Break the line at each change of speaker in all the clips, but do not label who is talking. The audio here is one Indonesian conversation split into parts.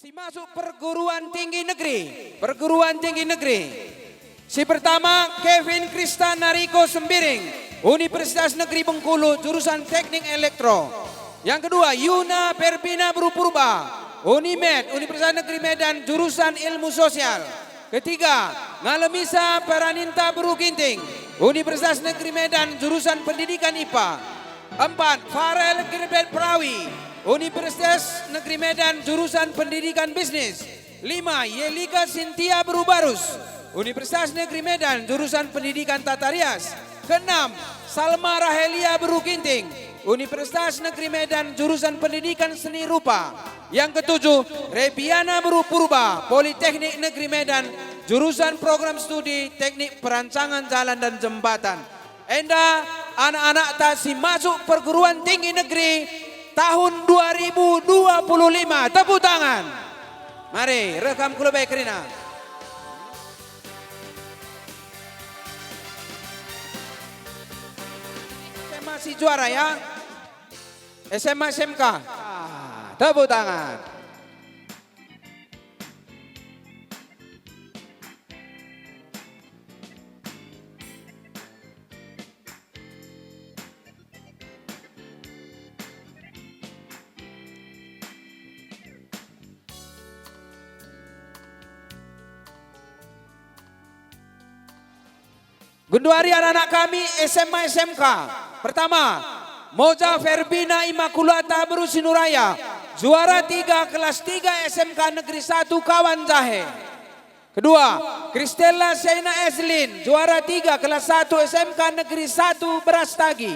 Si masuk perguruan tinggi negeri. Si pertama Kevin Kristana Riko Sembiring, Universitas Negeri Bengkulu, jurusan Teknik Elektro. Yang kedua Yuna Perbina Purba, Unimed, Universitas Negeri Medan, jurusan Ilmu Sosial. Ketiga Ngalemisa Peraninta Beruginting, Universitas Negeri Medan, jurusan Pendidikan IPA. Empat Farel Girbet Prawi, Universitas Negeri Medan, jurusan Pendidikan Bisnis. 5 Yelika Sintia Berubarus, Universitas Negeri Medan, jurusan Pendidikan Tata Rias. Keenam Salma Rahelia Beruginting, Universitas Negeri Medan, jurusan Pendidikan Seni Rupa. Yang ketujuh Rebiana Purba, Politeknik Negeri Medan, jurusan Program Studi Teknik Perancangan Jalan dan Jembatan. Enda anak-anak tasi masuk perguruan tinggi negeri tahun 2025. Tepuk tangan. Mari rekam kula baik Rina. SMA si juara ya. SMA SMK. Tepuk tangan. Gunduari anak-anak kami SMA SMK. Pertama, Moza Ferbina Imakulata Berusinuraya, juara 3 kelas 3 SMK Negeri 1 Kawanjahe. Kedua, Kristella Sena Eslin, juara 3 kelas 1 SMK Negeri 1 Brastagi.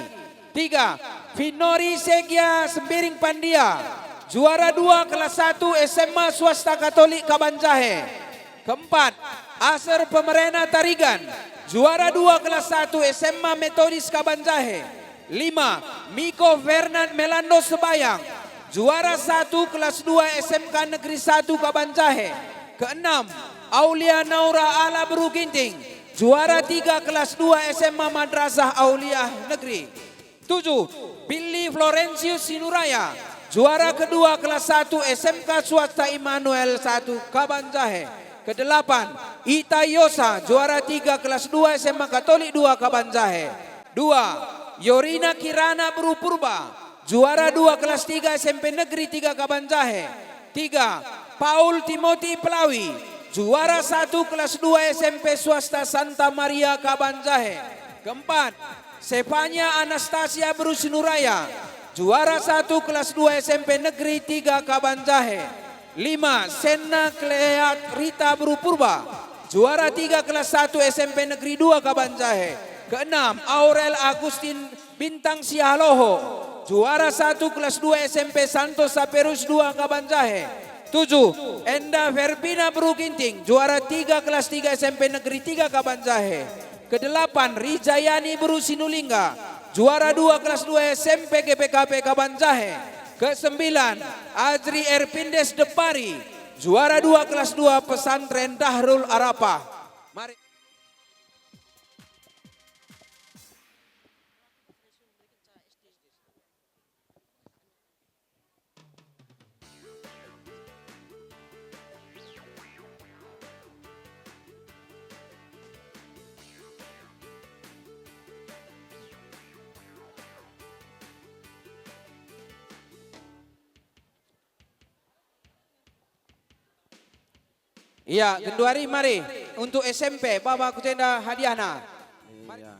3, Vinori Segia Sembiring Pandia, juara 2 kelas 1 SMA Swasta Katolik Kabanjahe. Keempat, Aser Pemerena Tarigan, juara 2 kelas 1 SMA Metodis Kabanjahe. 5, Miko Fernand Melando Sebayang, juara 1 kelas 2 SMK Negeri 1 Kabanjahe. Keenam, Aulia Naura Ala Beruginting, juara 3 kelas 2 SMA Madrasah Aulia Negeri. 7, Billy Florencius Sinuraya, juara kedua kelas 1 SMK Swasta Immanuel 1 Kabanjahe. Kedelapan, Ita Yosa, juara 3 kelas 2 SMA Katolik 2 Kabanjahe. 2, Yorina Kirana Purba, juara 2 kelas 3 SMP Negeri 3 Kabanjahe. 3, Paul Timothy Pelawi, juara 1 kelas 2 SMP Swasta Santa Maria Kabanjahe. Keempat, Stefania Anastasia Berusinuraya, juara 1 kelas 2 SMP Negeri 3 Kabanjahe. 5, Sena Kleat Rita Purba, juara 3 kelas 1 SMP Negeri 2 Kabanjahe. Keenam, Aurel Agustin Bintang Sialoho, juara 1 kelas 2 SMP Santos Saperus 2 Kabanjahe. 7, Enda Verbina Beruginting, juara 3 kelas 3 SMP Negeri 3 Kabanjahe. Kedelapan, Rijayani Berusinulingga, juara 2 kelas 2 SMP GPKP Kabanjahe. Kesembilan, Azri Erpindes Depari, juara 2 kelas 2 Pesantren Dahrul Arafah. Mari. Iya, Genduari mari untuk SMP Bapak Kutenda hadiahna. Iya.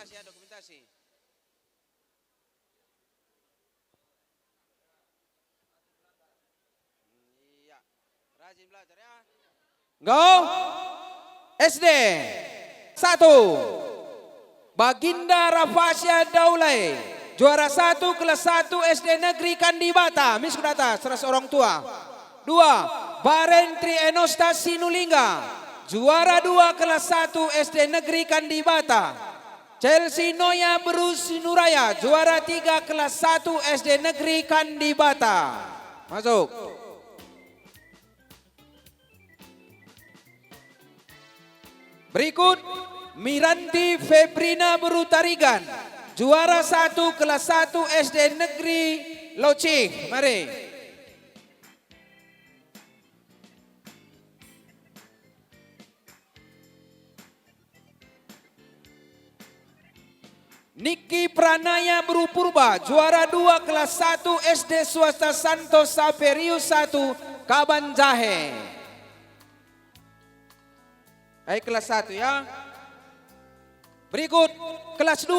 Dokumentasi. Iya, rajin belajar ya. Go. SD 1, Baginda Rafasya Daulay, juara 1 kelas 1 SD Negeri Kandibata, Miskudata, 100 orang tua. 2, Barentri Enosta Sinulingga, Juara 2 kelas 1 SD Negeri Kandibata. Chelsea Noya Bruce Sinuraya. Juara 3 kelas 1 SD Negeri Kandibata. Masuk. Berikut Miranti Febrina Berutarigan. Juara 1 kelas 1 SD Negeri Loci. Mari. Niki Pranaya Berupurba, juara 2 kelas 1 SD Swasta Santos Saperius 1 Kabanjahe. Baik, kelas 1 ya. Berikut kelas 2.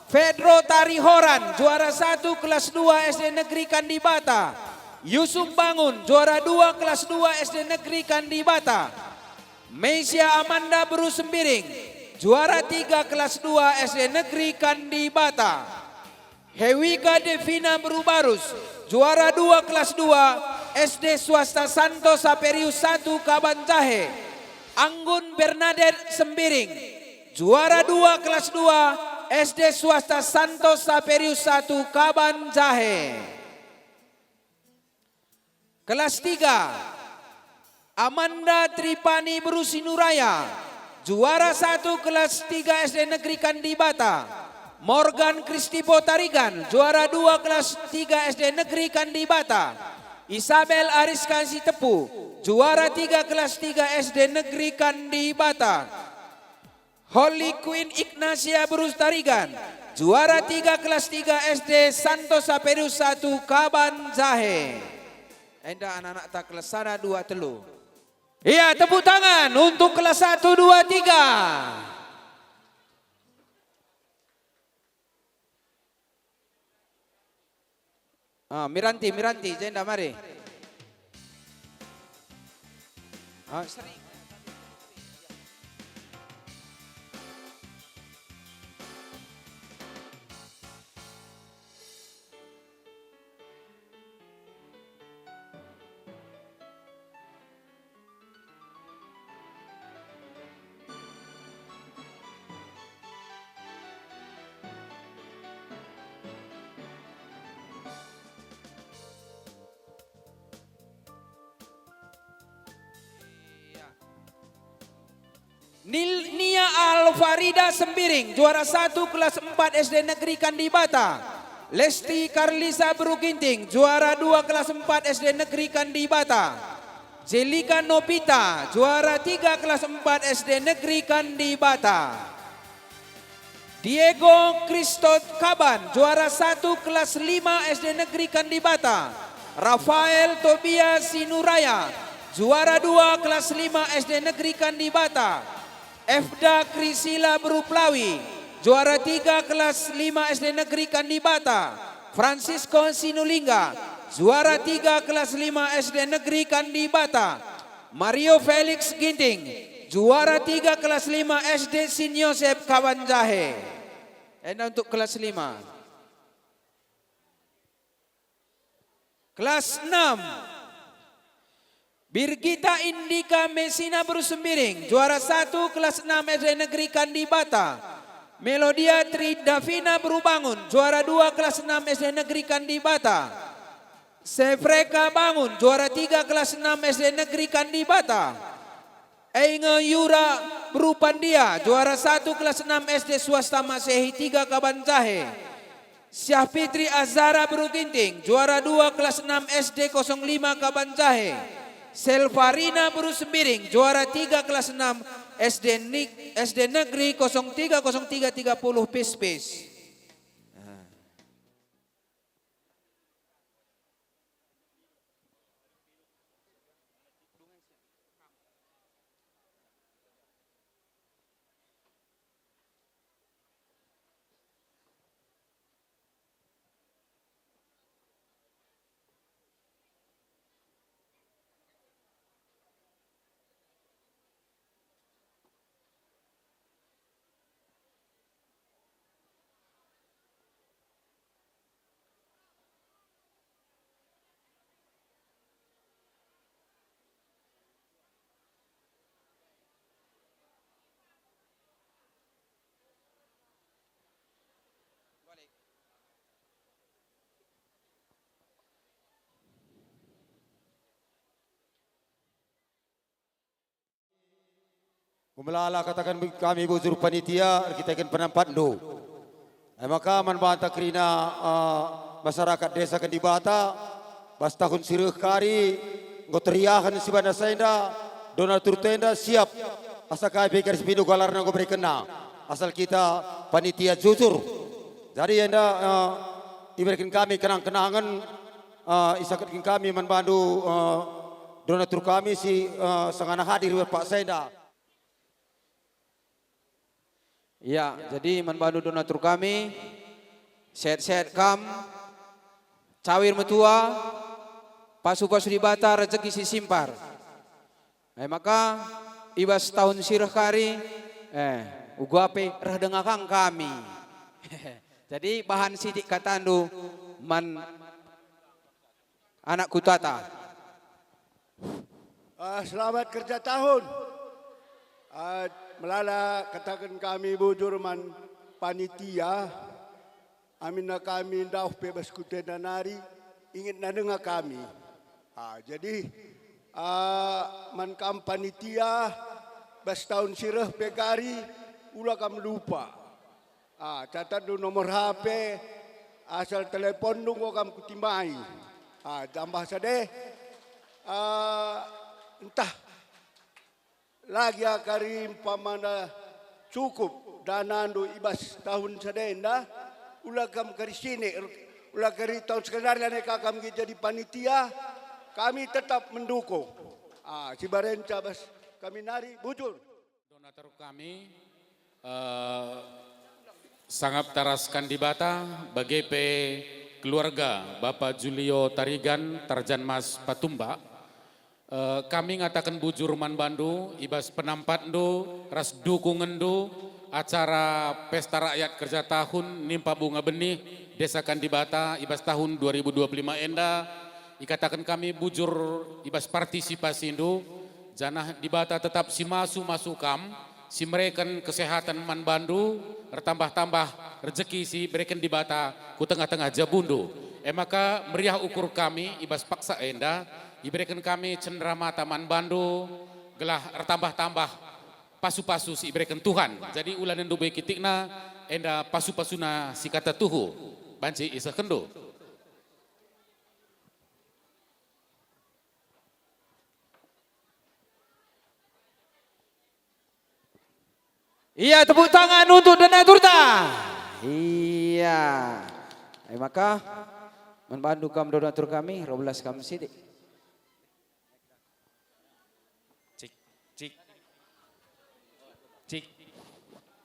Pedro Tarihoran, juara 1 kelas 2 SD Negeri Kandibata. Yusuf Bangun, juara 2 kelas 2 SD Negeri Kandibata. Mesia Amanda Berusembiring, juara 3 kelas 2 SD Negeri Kandibata. Hewika Devina Berubarus, juara 2 kelas 2 SD Swasta Santos Saperius 1 Kabanjahe. Anggun Bernadette Sembiring, juara 2 kelas 2 SD Swasta Santos Saperius 1 Kabanjahe. Kelas 3 Amanda Tripani Berusinuraya, juara 1 kelas 3 SD Negeri Kandibata. Morgan Kristipo Tarigan, juara 2 kelas 3 SD Negeri Kandibata. Isabel Ariska Sitepu, juara 3 kelas 3 SD Negeri Kandibata. Holy Queen Ignacia Berustarigan, juara 3 kelas 3 SD Santos Saperius 1 Kabanjahe. Enda anak-anak tak kelas 1 2 telu. Iya, tepuk tangan untuk kelas 1 2 3. Miranti, Jenda mari. Sering. Nia Alfarida Sembiring, juara 1 kelas 4 SD Negeri Kandibata. Lesti Karlisa Beruginting, juara 2 kelas 4 SD Negeri Kandibata. Jelika Nopita, juara 3 kelas 4 SD Negeri Kandibata. Diego Kristot Kaban, juara 1 kelas 5 SD Negeri Kandibata. Rafael Tobias Sinuraya, juara 2 kelas 5 SD Negeri Kandibata. Efda Krisila Beruplawi, juara 3 kelas 5 SD Negeri Kandibata. Francisco Sinulinga, juara 3 kelas 5 SD Negeri Kandibata. Mario Felix Ginting, juara 3 kelas 5 SD Sin Yosep Kabanjahe. Enda untuk kelas 5. Kelas 6. Birgita Indika Mesina Berusembiring, juara 1 kelas 6 SD Negeri Kandibata. Melodia Tridavina Berubangun, juara 2 kelas 6 SD Negeri Kandibata. Sefreka Bangun, juara 3 kelas 6 SD Negeri Kandibata. Einge Yura Berupandia, juara 1 kelas 6 SD Swasta Masehi 3 Kabanjahe. Syah Fitri Azara Beruginting, juara 2 kelas 6 SD 05 Kabanjahe. Selvarina Berusembiring, juara 3 kelas 6 SD Negeri 030330 Pispis.
Kumelala katakan kami bujur panitia kita akan penampat do. Maka manbanta kerina masyarakat desa Kandibata bas tahun sirih kari ngoteriahan si banda senda donatur tenda siap asal kai pikir sepindu galarna go berkena asal kita panitia jujur. Jadi anda iberikan kami kenang-kenangan isakan kami manbantu donatur kami si sangana hadir Pak Senda.
Ya, jadi membantu donatur kami, sehat-sehat kam, cawir metua, pasu-pasu di bata, rezeki si simpar. Maka ibas tahun sirah kari, uguape rah dengakang kami. Jadi bahan sidik katandu man anak kutata.
Selamat kerja tahun. Melala katakan kami bujur man panitia. Amina kami dah bebas kutena nari ingin nadengah kami. Jadi man kam panitia bas tahun sirah pekari ulah kam lupa. Catat du nomor HP asal telepon du kam kutimai. Tambah sadeh entah lagi akarim pamana cukup danandu ibas tahun sadenda ulah kam kari sini ulah kari tahun sekedar lane kakam jadi panitia kami tetap mendukung. Si barenca bas kami nari bujur.
Donatur kami sangat taraskan di bata bagi keluarga Bapak Julio Tarigan Tarjan Mas Patumba. Kami ngatakan bujur man bandu ibas penampat do ras dukungan do acara pesta rakyat kerja tahun nimpa bunga benih desa Kandibata ibas tahun 2025 enda ikatakan kami bujur ibas partisipasi do janah di bata tetap si masuk kam si mereken kesehatan man bandu bertambah-tambah rezeki si mereken di bata ku tengah-tengah jabundu maka meriah ukur kami ibas paksa enda diberikan kami cenderamata man bandu gelah tambah-tambah pasu-pasu si iberikan Tuhan. Jadi ulah nendo bae kitikna enda pasu-pasuna si kata tuhu. Banci isa kendo.
Iya, tepuk tangan untuk donatur ta. Iya. Maka membantu kam donatur kami 12 kam sidik.
Cik,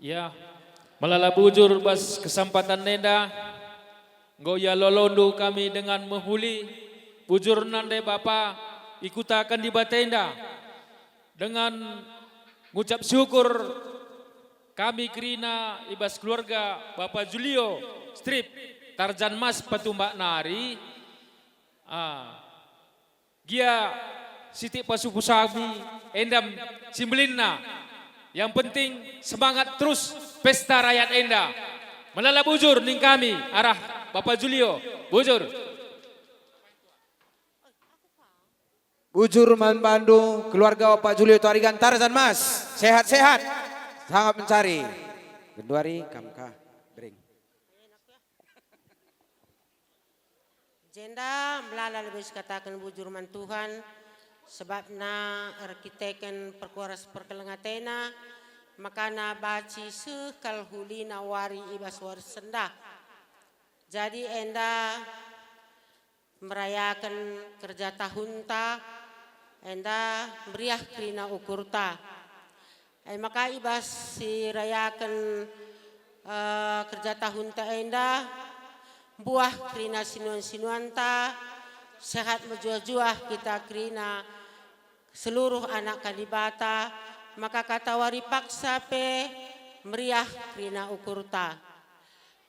ya, melala bujur bas kesempatan nenda, goya lolondo kami dengan menghuli, bujur nande bapa ikutakan di batenda, dengan ngucap syukur kami kerina ibas keluarga Bapak Julio Strip Tarjan Mas Patumba Nari, gia Siti Pasupusabi endam simbelinna. Yang penting semangat terus pesta rakyat enda. Melala bujur ning kami arah Bapak Julio. Bujur.
Bujur membantu keluarga Bapak Julio Tarigan Tarzan Mas. Sehat-sehat. Sangat mencari. Genduari kamka bring.
Jenda melala lebih katakan bujur man Tuhan. Sebabna arkiteken perkuaras perkelengatena makana baci sekal hulina wari ibas warsenda. Jadi enda merayakan kerja tahunta enda meriah krina ukurta. Maka ibas si rayakan kerja tahunta enda buah krina sinuan-sinuanta sehat menjuah-juah kita krina seluruh anak Kandibata maka kata wari paksa pe meriah krina ukurta.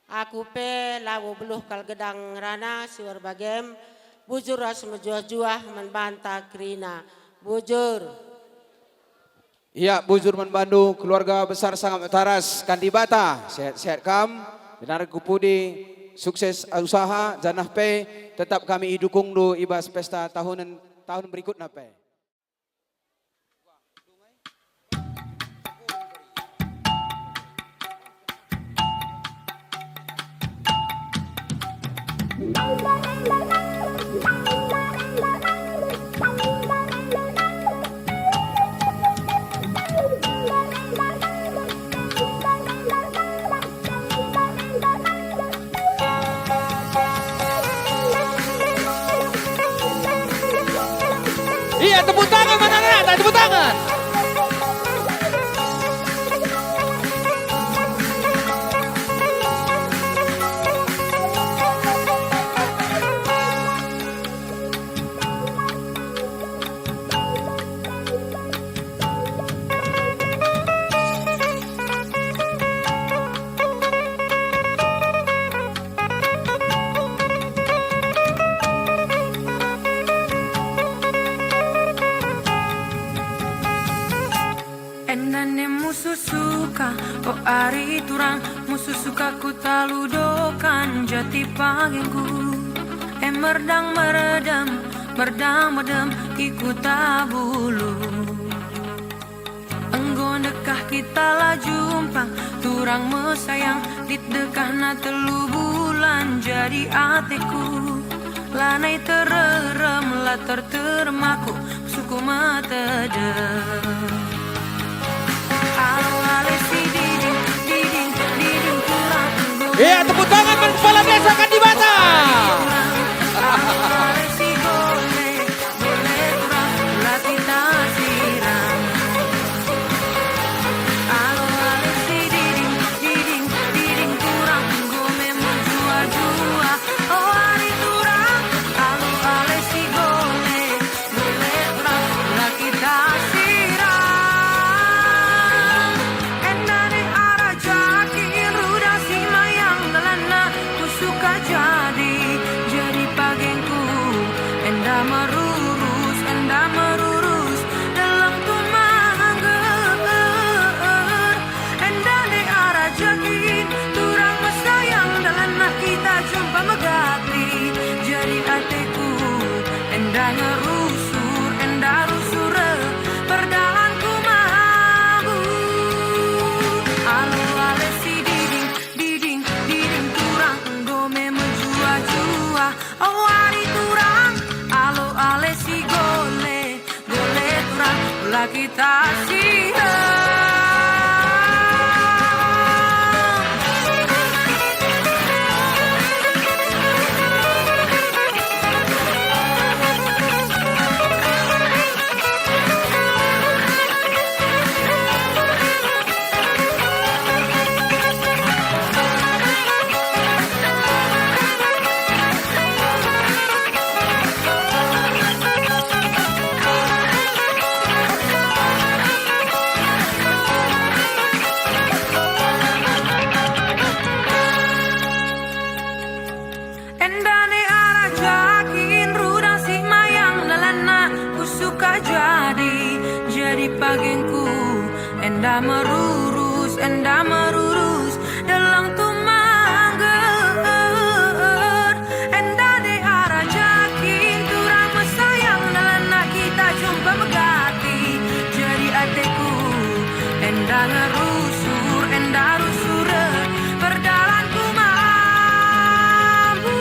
Aku pe lawo beluh kal gedang rana siwar bagem bujur ras menjuah-juah membanta krina bujur.
Iya, bujur membantu keluarga besar sangat taras Kandibata. Sehat-sehat kam, benar kupudi sukses usaha janah pe tetap kami dukung do ibas pesta tahun berikutnya pe.
Endane musuh suka, oh ari turang musuh suka ku taludokan jati pagengku. Merdang meredam, merdang medem ikut tabulu. Enggo dekah kita lah jumpa, turang mesayang di dekah na telu bulan jadi atiku. Lanai tererem lah terterem aku suku mata dem.
Iya, tepuk tangan bagi kepala desa Kandibata.
Kita siap. Pagengku enda merurus dalam tumangger enda de arah jakin turang mesayang dalana kita jumpa megati jadi ateku enda ngerusur enda rusur perdalanku mampu.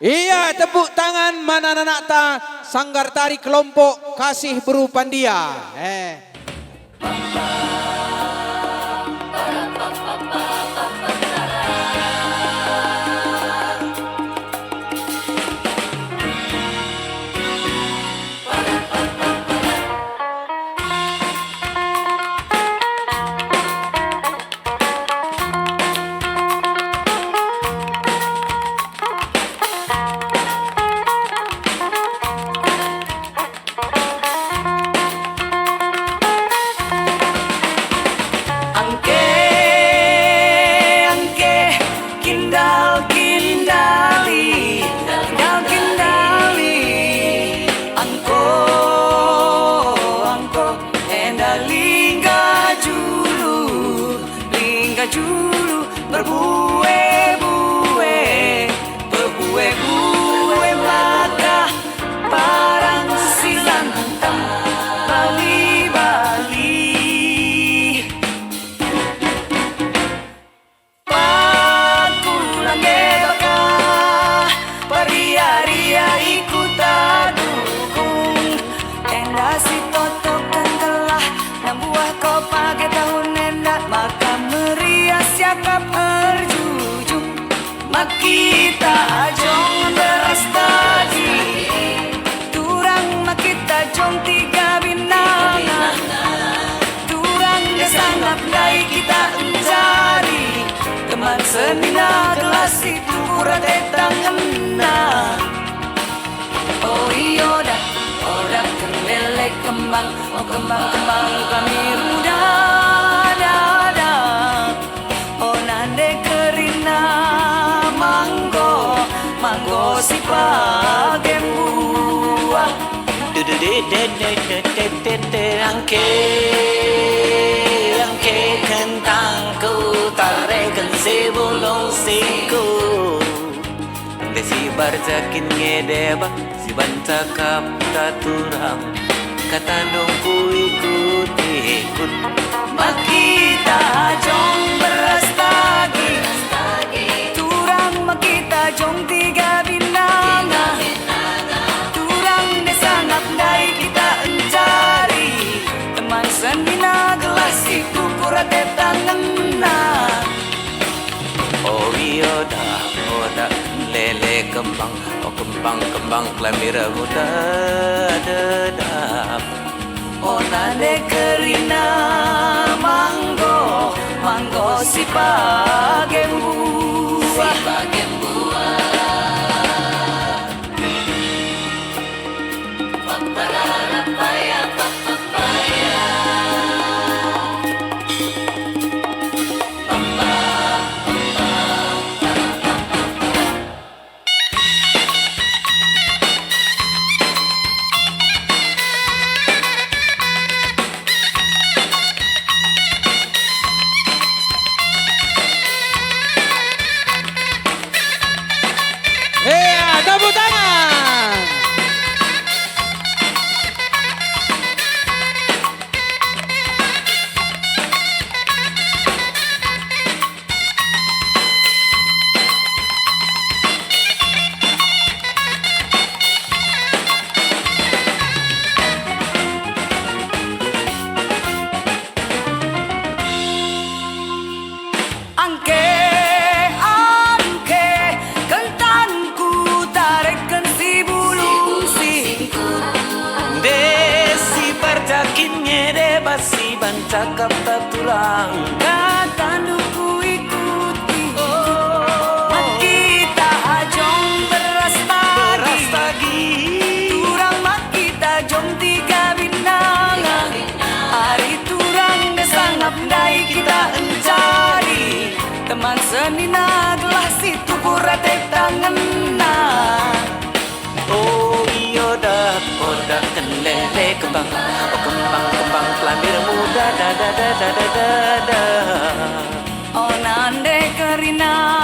Iya, tepuk tangan mana anak ta sanggar tari kelompok kasih berupandia.
senina gelas itu kurate tangenna. Oh iyo dah, oh dah kelele kembang, oh kembang-kembang kami muda dah. Oh nande kerina manggo si pagen buah. Angke kentangku tarekan sebelum siku. Desi barjakin ngedeba si bancakap taturang kata dongku ikut makita jong beras tagi turang makita jong tiga binanga turang desa ngapdai kita encari teman sendina gelas itu kurate tangenna. Oh iya dah, oh dah lele kembang, oh kembang kelamira muda dedap. Oh nade kerina manggo si pagen buah.
Tepuk tangan.
Angke kentangku tarekan si bulu singkut desi barjakin ngede basi bancakap tatulang katanduku ikuti makita ajong beras tagi turang makita jong tiga binanga hari turang desangap dai kita encari teman senina gelas itu kurate tangenna. Oh iyo dah, oh dah kelele kembang, oh kembang kelambir muda da. Oh nande kerina